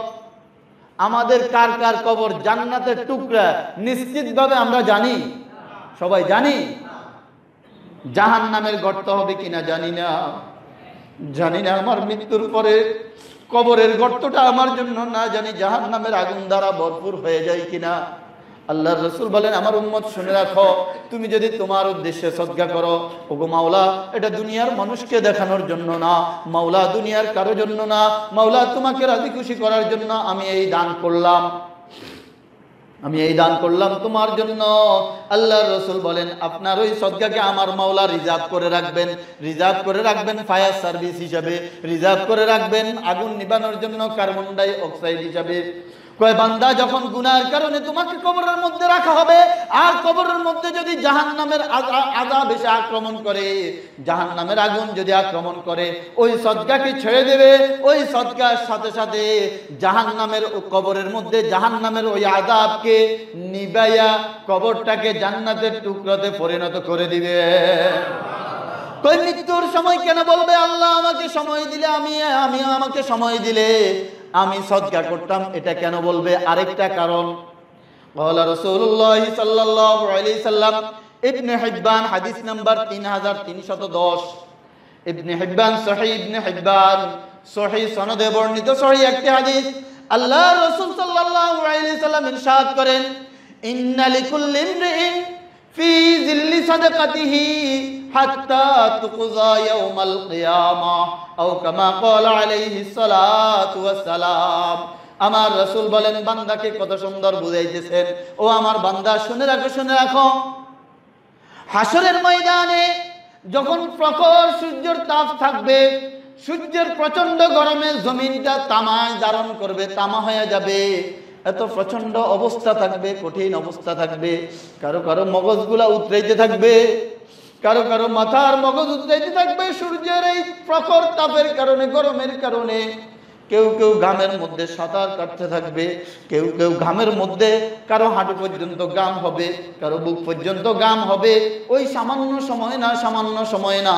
আমাদের কার কার কবর জান্নাতের টুকরা নিশ্চিতভাবে আমরা জানি? সবাই জানি? জাহান্নামের গর্ত হবে কিনা জানি না, জানি না। আমার মৃত্যুর পরে কবরের গর্তটা আমার জন্য না জানি জাহান্নামের আগুন দ্বারা ভরপুর হয়ে যায় কিনা। আল্লাহর রাসূল বলেন, আমার উম্মত শুনে রাখো, তুমি যদি তোমার উদ্দেশ্যে সদকা করো, ওগো মাওলা এটা দুনিয়ার মানুষকে দেখানোর জন্য না, মাওলা দুনিয়ার কারো জন্য না, মাওলা তোমাকে রাজি খুশি করার জন্য আমি এই দান করলাম, আমি এই দান করলাম তোমার জন্য। আল্লাহর রাসূল বলেন, আপনার ওই সদকাকে আমার মাওলা রিজার্ভ করে রাখবেন, রিজার্ভ করে রাখবেন ফায়ার সার্ভিস হিসাবে, রিজার্ভ করে রাখবেন আগুন নিভানোর জন্য কার্বন ডাই অক্সাইড হিসাবে। কয় বান্দা যখন গুনাহের কারণে তোমাকে কবরের মধ্যে রাখা হবে, আর কবরের মধ্যে যদি জাহান্নামের আযাব এসে আক্রমণ করে, জাহান্নামের আগুন যদি আক্রমণ করে, ওই সদকাকে ছেড়ে দেবে, ওই সদকার সাথে সাথে জাহান্নামের কবরের মধ্যে জাহান্নামের ওই আযাবকে নিভাইয়া কবরটাকে জান্নাতের টুকরাতে পরিণত করে দিবে। কই মৃত্যুর সময় কেন বলবে আল্লাহ আমাকে সময় দিলে, আমি আমাকে সময় দিলে আমি সদকা করতাম, এটা কেন বলবে? আরেকটা কারণ, ক্বালা রাসূলুল্লাহ সাল্লাল্লাহু আলাইহি সাল্লাম, ইবনে হিব্বান হাদিস নাম্বার 3310, ইবনে হিব্বান সহিহ, ইবনে হিব্বান সহিহ সনদে বর্ণিত সহিহ একটি হাদিস। আল্লাহর রাসূল সাল্লাল্লাহু আলাইহি সাল্লাম ইরশাদ করেন, ইন্না লিকুল্লি ইমরিইন ফি জিল্লি সাদাকাতিহি হাত্তা তুকযা ইয়াউমাল কিয়ামাহ আও কামা ক্বালা আলাইহিস সালাতু ওয়াস সালাম। আমার রাসূল বলেন, বান্দাকে কত সুন্দর বুঝাইতেছেন, ও আমার বান্দা শুনে রাখো, শুনে রাখো, হাসরের ময়দানে যখন প্রখর সূর্যের তাপ থাকবে, সূর্যের প্রচন্ড গরমে জমিনটা তামায় ধারণ করবে, তামা হয়ে যাবে, এত প্রচন্ড অবস্থা থাকবে, কঠিন অবস্থা থাকবে, কারো কারো মগজগুলা উতরাইতে থাকবে, কারো কারো মাথার মগজ উতরাইতে থাকবে সূর্যের এই প্রখর তাপের কারণে, গরমের কারণে। কেউ কেউ ঘামের মধ্যে সাঁতার কাটতে থাকবে, কেউ কেউ ঘামের মধ্যে, কারো হাঁটু পর্যন্ত ঘাম হবে, কারো বুক পর্যন্ত ঘাম হবে। ওই সামান্য সময় না, সামান্য সময় না,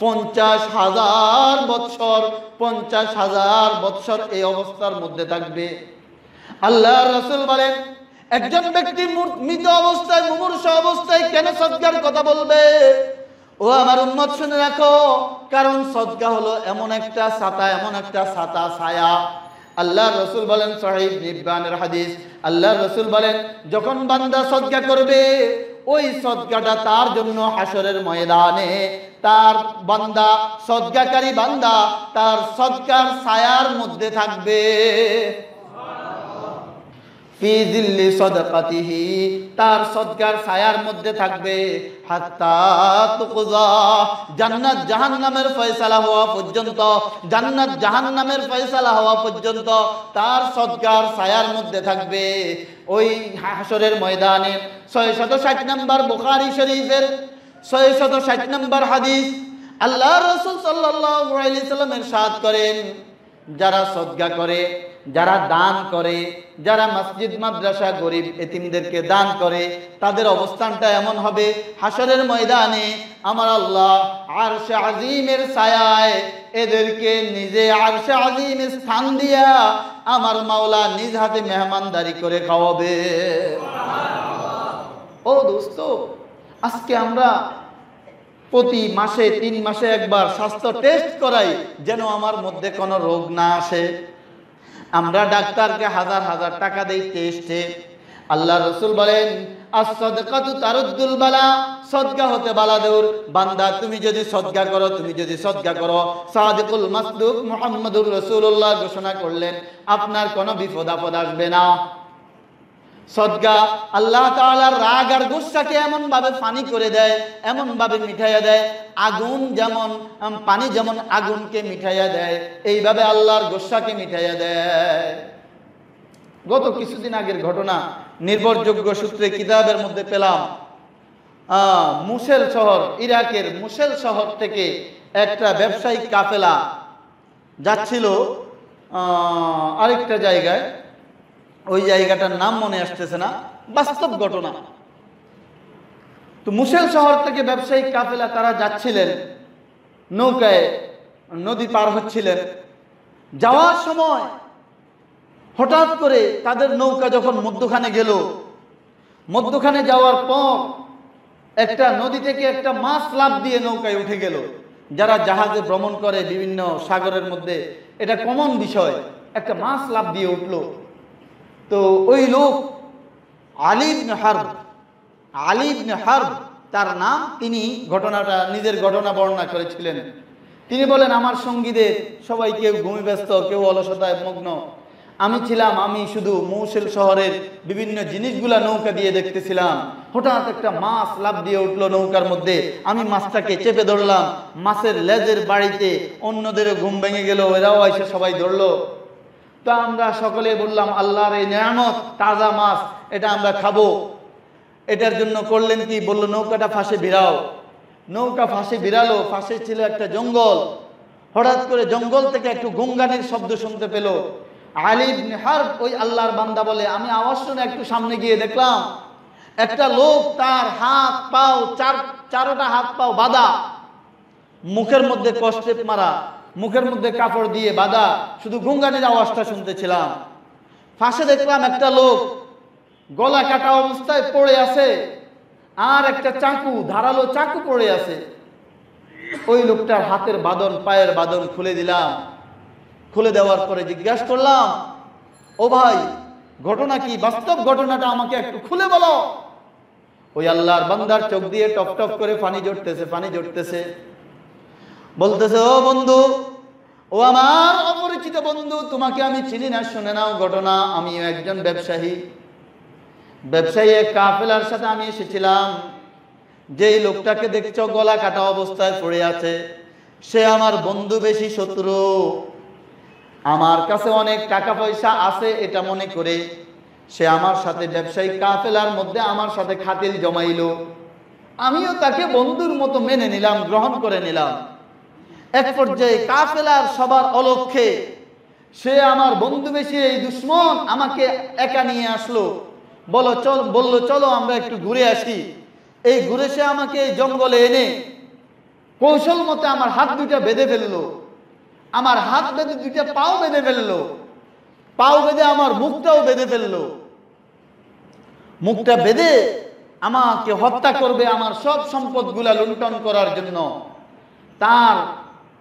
50,000 বৎসর, 50,000 বৎসর এই অবস্থার মধ্যে থাকবে। আল্লাহর রাসূল বলেন, একজন ব্যক্তি মৃত অবস্থায়, মুমূর্ষু অবস্থায় কেন সদকার কথা বলবে? ও আমার উম্মত শুনে রাখো, কারণ সদকা হলো এমন একটা ছাতা, এমন একটা ছাতা, ছায়া। আল্লাহর রাসূল বলেন, সহিহ ইবনে হিব্বানের হাদিস, আল্লাহর রাসূল বলেন, যখন বান্দা সদকা করবে, ওই সদকাটা তার জন্য হাসরের ময়দানে, তার বান্দা, সদকাকারী বান্দা, তার সদকার ছায়ার মধ্যে থাকবে। ফি জিল্লি সাদাকাতিহি, তার সদকার ছায়ার মধ্যে থাকবে। হাত্তা তুকযা, জান্নাত জাহান্নামের ফয়সালা হওয়া পর্যন্ত, জান্নাত জাহান্নামের ফয়সালা হওয়া পর্যন্ত তার সদকার ছায়ার মধ্যে থাকবে। ওই হাসরের ময়দানে 660 নম্বর বুখারী শরীফের 660 নম্বর হাদিস, আল্লাহর রাসূল সাল্লাল্লাহু আলাইহি সাল্লাম ইরশাদ করেন, যারা সদকা করে, যারা দান করে, যারা মসজিদ মাদ্রাসা গরিব এতিমদেরকে দান করে, তাদের অবস্থানটা এমন হবে, হাসরের ময়দানে আমার আল্লাহ আরশে আজিমের ছায়ায় এদেরকে নিজে আরশে আজিমের স্থান দিয়া আমার মাওলা নিজ হাতে মেহমানদারি করে খাওয়াবে। ও দোস্ত, আজকে আমরা প্রতি মাসে 3 মাসে একবার স্বাস্থ্য টেস্ট করাই, যেন আমার মধ্যে কোনো রোগ না আসে। আমরা ডাক্তারকে হাজার হাজার টাকা দেই টেস্টে। আল্লাহর রাসূল বলেন, as-সাদকাতু তারুদ্দুল বালা, সদকা হতে বালা দূর। বান্দা তুমি যদি সদকা করো, তুমি যদি সদকা করো, সাদিকুল মাসদুক মুহাম্মদুর রাসূলুল্লাহ ঘোষণা করলেন, আপনার কোনো বিপদ আপদ আসবে না। সদকা আল্লাহ তাআলার রাগ আর গুসাকে এমন ভাবে পানি করে দেয়, এমন ভাবে মিঠাইয়া দেয়, আগুন যেমন, পানি যেমন আগুনকে মিঠাইয়া দেয়, এইভাবে আল্লাহর গুসাকে মিঠাইয়া দেয়। গত কিছুদিন আগের ঘটনা, নির্ভরযোগ্য সূত্রে কিতাবের মধ্যে পেলাম, মুসেল শহর, ইরাকের মুসেল শহর থেকে একটা ব্যবসায়িক কাফেলা যাচ্ছিল আরেকটা জায়গায়, ওই জায়গাটার নাম মনে আসতেছে না, বাস্তব ঘটনা। তো মুসেল শহর থেকে ব্যবসায়িক কাফেলা তারা যাচ্ছিলেন নৌকায়, নদী পার হচ্ছিলেন। যাওয়ার সময় হঠাৎ করে তাদের নৌকা যখন মধ্যখানে গেল, মধ্যখানে যাওয়ার পর একটা নদী থেকে একটা মাছ লাফ দিয়ে নৌকায় উঠে গেল। যারা জাহাজে ভ্রমণ করে বিভিন্ন সাগরের মধ্যে, এটা কমন বিষয়, একটা মাছ লাফ দিয়ে উঠলো। তো ওই লোক আলী ইবনে হারব, আলী ইবনে হারব তার নাম, তিনি ঘটনাটা, নিজের ঘটনা বর্ণনা করেছিলেন। তিনি বলেন, আমার সঙ্গীদের সবাই কেউ ঘুমে ব্যস্ত, কেউ অলসতায় মগ্ন। আমি ছিলাম, আমি শুধু মৌসেল শহরের বিভিন্ন জিনিসগুলা নৌকা দিয়ে দেখতেছিলাম। হঠাৎ একটা মাছ লাফ দিয়ে উঠলো নৌকার মধ্যে, আমি মাছটাকে চেপে ধরলাম। মাছের লেজের বাড়িতে অন্যদেরও ঘুম ভেঙে গেল, এরাও এসে সবাই ধরলো। তো আমরা সকলে বললাম, আল্লাহর এই নিয়ামত, তাজা মাছ, এটা আমরা খাবো। এটার জন্য করলেন কি? বললো, নৌকাটা ফাঁসে ভিড়াও। নৌকা ফাঁসে ভিড়ালো। ফাঁসে ছিল একটা জঙ্গল। হঠাৎ করে জঙ্গল থেকে একটু গুনগানের শব্দ শুনতে পেল। আলী ইবনে হারব, ওই আল্লাহর বান্দা বলে, আমি আওয়াজ শুনে একটু সামনে গিয়ে দেখলাম একটা লোক, তার হাত পাও, চারোটা হাত পাও বাঁধা, মুখের মধ্যে কষ্টে মারা, মুখের মধ্যে কাপড় দিয়ে বাঁধা, শুধু গুনগানের আওয়াজটা শুনতেছিলাম। পাশে দেখলাম একটা লোক গলা কাটা অবস্থায় পড়ে আছে, আর একটা চাকু, ধারালো চাকু পড়ে আছে। ওই লোকটার হাতের বাঁধন, পায়ের বাঁধন খুলে দিলাম। খুলে দেওয়ার পরে জিজ্ঞাসা করলাম, ও ভাই, ঘটনা কি? বাস্তব ঘটনাটা আমাকে একটু খুলে বলো। ওই আল্লাহর বান্দার চোখ দিয়ে টপ টপ করে পানি ঝরতেছে। বলতেছে, ও বন্ধু, ও আমার অপরিচিত বন্ধু, তোমাকে আমি চিনি না, শুনে নাও ঘটনা। আমিও একজন ব্যবসায়ী এক কাফেলার সাথে আমি এসেছিলাম। যেই লোকটাকে দেখছো গলা কাটা অবস্থায় পড়ে আছে, সে আমার বন্ধু বেশি শত্রু। আমার কাছে অনেক টাকা পয়সা আছে এটা মনে করে সে আমার সাথে ব্যবসায়ী কাফেলার মধ্যে আমার সাথে খাতির জমাইল। আমিও তাকে বন্ধুর মতো মেনে নিলাম, গ্রহণ করে নিলাম। এক পর্যায়ে কাফেলার সবার অলক্ষ্যে সে আমার বন্ধু বেশি এই দুশ্মন আমাকে একা নিয়ে আসলো। বললো চলো আমরা একটু ঘুরে আসি। এই ঘুরে সে আমাকে এই জঙ্গলে এনে কৌশল মতে আমার হাত দুইটা বেঁধে ফেললো, আমার হাত বেঁধে দুইটা পাও বেঁধে ফেললো, পাও বেঁধে আমার মুখটাও বেঁধে ফেললো। মুখটা বেঁধে আমাকে হত্যা করবে, আমার সব সম্পদগুলা লুণ্ঠন করার জন্য। তার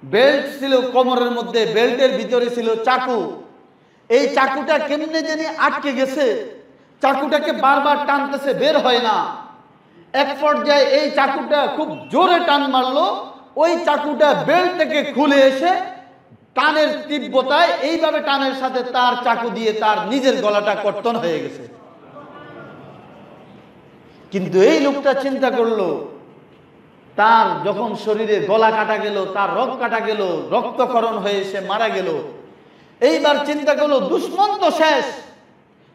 বেল্ট ছিল কোমরের মধ্যে, বেল্টের ভিতরে ছিল চাকু। এই চাকুটা কেমনে জানি আটকে গেছে, চাকুটাকে বারবার টানতেছে, বের হয় না। এক পর্যায়ে এই চাকুটা খুব জোরে টান মারলো, ওই চাকুটা বেল্ট থেকে খুলে এসে টানের তীব্রতায় এইভাবে টানের সাথে তার চাকু দিয়ে তার নিজের গলাটা কর্তন হয়ে গেছে। কিন্তু এই লোকটা চিন্তা করলো, তার যখন শরীরে গলা কাটা গেল, তার রক কাটা গেল, রক্তক্ষরণ হয়ে সে মারা গেল, এইবার চিন্তা করলো দুশ্মন তো শেষ,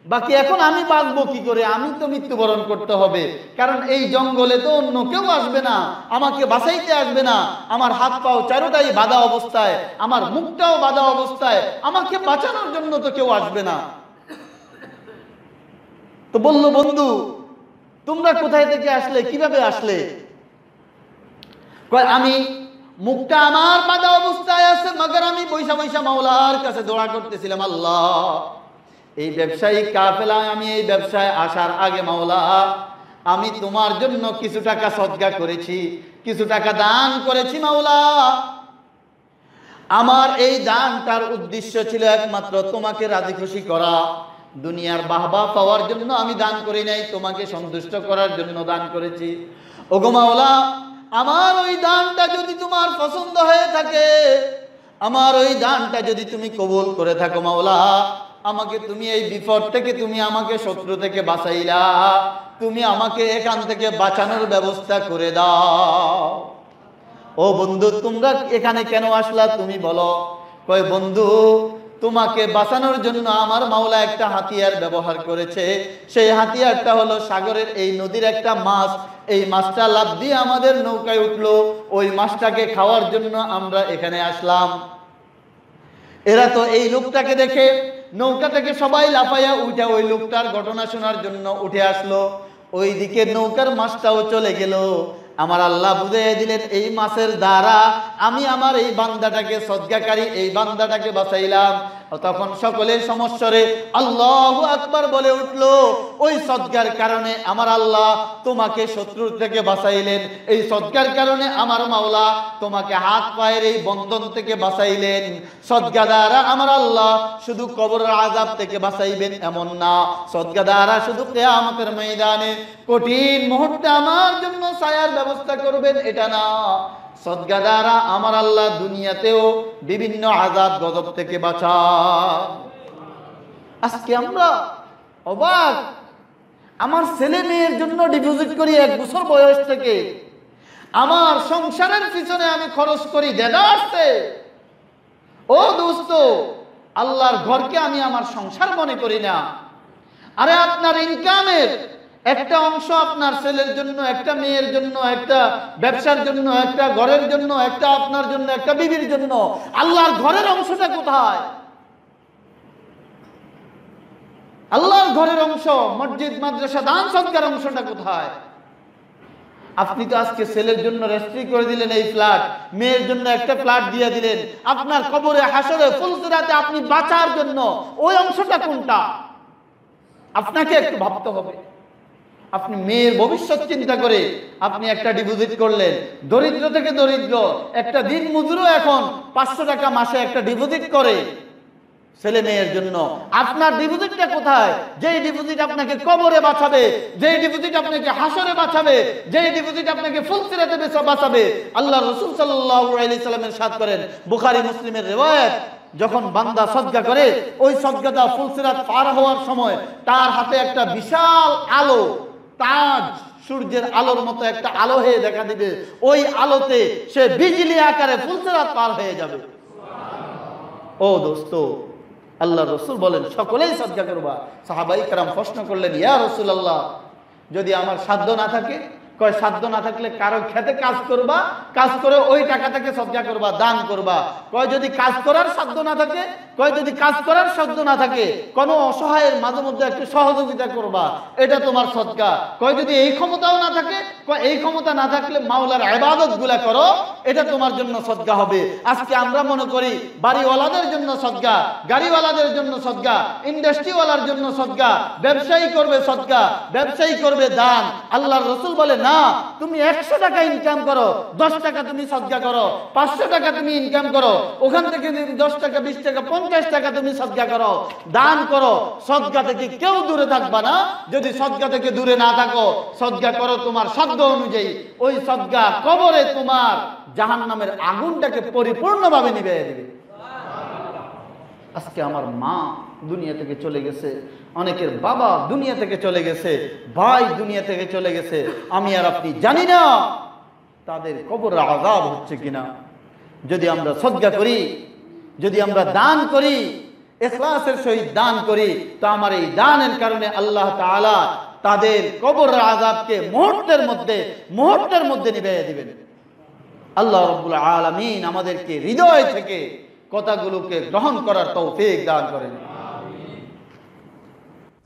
বাকি এখন আমি বাঁচবো কি করে? আমি তো মৃত্যুবরণ করতে হবে, কারণ এই জঙ্গলে তো অন্য কেউ আসবে না, আমাকে বাঁচাইতে আসবে না। আমার হাত পাও চারোটাই বাঁধা অবস্থায়, আমার মুখটাও বাঁধা অবস্থায়, আমাকে বাঁচানোর জন্য তো কেউ আসবে না। তো বললো, বন্ধু তোমরা কোথায় থেকে আসলে, কিভাবে আসলে? আমি মুখটা আমার বাঁধা অবস্থায় আছে, মগর আমি বৈশা বৈশা মাওলার কাছে দোয়া করতেছিলাম, আল্লাহ এই ব্যবসায়ী কাফেলায় আমি এই ব্যবসায় আসার আগে মাওলা আমি তোমার জন্য কিছু টাকা সদকা করেছি, কিছু টাকা দান করেছি মাওলা। আমার এই দানটার উদ্দেশ্য ছিল একমাত্র তোমাকে রাজি খুশি করা, দুনিয়ার বাহবা পাওয়ার জন্য আমি দান করি নাই, তোমাকে সন্তুষ্ট করার জন্য দান করেছি। ওগো মাওলা, আমার ওই দানটা যদি তোমার পছন্দ হয়ে থাকে, আমার ওই দানটা যদি তুমি কবুল করে থাকো মাওলা, আমাকে তুমি এই বিপদ থেকে, তুমি আমাকে শত্রু থেকে বাঁচাইলা, তুমি আমাকে এখান থেকে বাঁচানোর ব্যবস্থা করে দাও। ও বন্ধু, তোমরা এখানে কেন আসলা তুমি বলো? কয়, বন্ধু তোমাকে বাঁচানোর জন্য আমার মাওলা একটা হাতিয়ার ব্যবহার করেছে। সেই হাতিয়ারটা হলো সাগরের এই নদীর একটা মাছ, এই মাছটা লাফ দিয়ে আমাদের নৌকায় উঠলো, ওই মাছটাকে খাওয়ার জন্য আমরা এখানে আসলাম। এরা তো এই লোকটাকে দেখে নৌকা থেকে সবাই লাফাইয়া উঠে ওই লোকটার ঘটনা শোনার জন্য উঠে আসলো। ওইদিকে নৌকার মাছটাও চলে গেল। আমার আল্লাহ বুঝিয়ে দিলেন, এই মাছের দ্বারা আমি আমার এই বান্দাটাকে সদকাকারী এই বান্দাটাকে বাঁচাইলাম। তখন সকলের সমস্যারে আল্লাহু আকবার বলে উঠলো। ওই সদকার কারণে আমার আল্লাহ তোমাকে শত্রুর থেকে বাঁচাইলেন, এই সদকার কারণে আমার মাওলা তোমাকে হাত পায়ের এই বন্ধন থেকে বাঁচাইলেন। সদকা দ্বারা আমার আল্লাহ শুধু কবরের আযাব থেকে বাঁচাইবেন এমন না, সদকা দ্বারা শুধু কিয়ামতের ময়দানে কঠিন মুহূর্তে আমার জন্য ছায়ার ব্যবস্থা করবেন এটা না, সদকা দ্বারা আমার আল্লাহ দুনিয়াতেও বিভিন্ন আযাব গজব থেকে বাঁচান। আজকে আমরা অবাক, আমার ছেলে মেয়ের জন্য ডিপোজিট করি 1 বছর বয়স থেকে, আমার সংসারের পিছনে আমি খরচ করি দেদারসে। ও দোস্ত, আল্লাহর ঘরকে আমি আমার সংসার মনে করি না। আরে আপনার ইনকামের একটা অংশ আপনার ছেলের জন্য, একটা মেয়ের জন্য, একটা ব্যবসার জন্য, একটা ঘরের জন্য, একটা আপনার জন্য, একটা বিবির জন্য। আল্লাহর ঘরের অংশটা কোথায়? আল্লাহর ঘরের অংশ, মসজিদ মাদ্রাসা দান সদকার অংশটা কোথায়? আপনি তো আজকে ছেলের জন্য রেজিস্ট্রি করে দিলেন এই ফ্ল্যাট, মেয়ের জন্য একটা ফ্ল্যাট দিয়ে দিলেন, আপনার কবরে হাসরে ফুলসিরাতে আপনি বাঁচার জন্য ওই অংশটা কোনটা? আপনাকে একটু ভাবতে হবে। আপনি মেয়ের ভবিষ্যৎ চিন্তা করে আপনি একটা ডিপোজিট করলেন, দরিদ্র থেকে দরিদ্র একটা দিন মজুরও এখন 500 টাকা মাসে একটা ডিপোজিট করে। ছেলে মেয়ের জন্য। আপনার ডিপোজিটটা কোথায়? যেই ডিপোজিট আপনাকে কবরে বাঁচাবে, যেই ডিপোজিট আপনাকে হাসরে বাঁচাবে, যেই ডিপোজিট আপনাকে ফুলসিরাতে বাঁচাবে। আল্লাহ রাসূল সাল্লাল্লাহু আলাইহি সাল্লামের ইরশাদ করেন, বুখারী মুসলিমের রিওয়ায়াত, যখন বান্দা সদকা করে, ওই সদকাটা ফুলসিরাত পার হওয়ার সময় তার হাতে একটা বিশাল আলো, তাজ, সূর্যের আলোর মতো একটা আলো হয়ে দেখা দিবে। ওই আলোতে সে বিজলি আকারে ফুলসিরাত পার হয়ে যাবে। ও দোস্ত, আল্লাহ রসুল বলেন সকলেই সদকা করবা। সাহাবাই কেরাম প্রশ্ন করলেন, ইয়া রাসূলুল্লাহ, যদি আমার সাধ্য না থাকে? কয় সাধ্য না থাকলে কারো খেতে কাজ করবা, কাজ করে ওই টাকা থেকে সদকা করবা, দান করবা। কয় যদি কাজ করার সাধ্য না থাকে? কয় যদি কাজ করার সাধ্য না থাকে, কোন অসহায়ের মাঝে মধ্যে একটু সহযোগিতা করবা, এটা তোমার সদকা। কয় যদি এই ক্ষমতাও না থাকে? কয় এই ক্ষমতা না থাকলে মাওলার ইবাদত গুলা করো, এটা তোমার জন্য সদকা হবে। আজকে আমরা মনে করি বাড়িওয়ালাদের জন্য সদকা, গাড়িওয়ালাদের জন্য সদকা, ইন্ডাস্ট্রিওয়ালার জন্য সদকা, ব্যবসায়ী করবে সদকা, ব্যবসায়ী করবে দান। আল্লাহর রাসূল বলে না, তুমি 100 টাকা ইনকাম করো, 10 টাকা তুমি সদকা করো, 500 টাকা তুমি ইনকাম করো, ওখান থেকে 10 টাকা, 20 টাকা, 50 টাকা তুমি সদকা করো, দান করো। সদকা থেকে কেউ দূরে থাকবা না। যদি সদকা থেকে দূরে না থাকো, সদকা করো তোমার সাধ্য অনুযায়ী। ওই সদকা কবরে তোমার জাহান্নামের আগুনটাকে পরিপূর্ণভাবে নিভিয়ে দিবে। আজকে আমার মা দুনিয়া থেকে চলে গেছে, অনেকের বাবা দুনিয়া থেকে চলে গেছে, ভাই দুনিয়া থেকে চলে গেছে, আমি আর আপনি জানি না তাদের কবরে আযাব হচ্ছে কিনা। যদি আমরা সদকা করি, যদি আমরা দান করি, ইখলাসের সহিত দান করি, তো আমার এই দানের কারণে আল্লাহ তাআলা তাদের কবরের আযাবকে মুহূর্তের মধ্যে নিভিয়ে দিবেন। আল্লাহ রাব্বুল আলামিন আমাদেরকে হৃদয় থেকে কথাগুলোকে গ্রহণ করার তৌফিক দান করেন।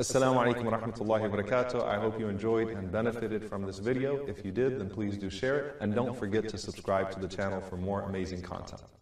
Assalamu alaikum wa rahmatullahi wa barakatuh. I hope you enjoyed and benefited from this video. If you did, then please do share it. And don't forget to subscribe to the channel for more amazing content.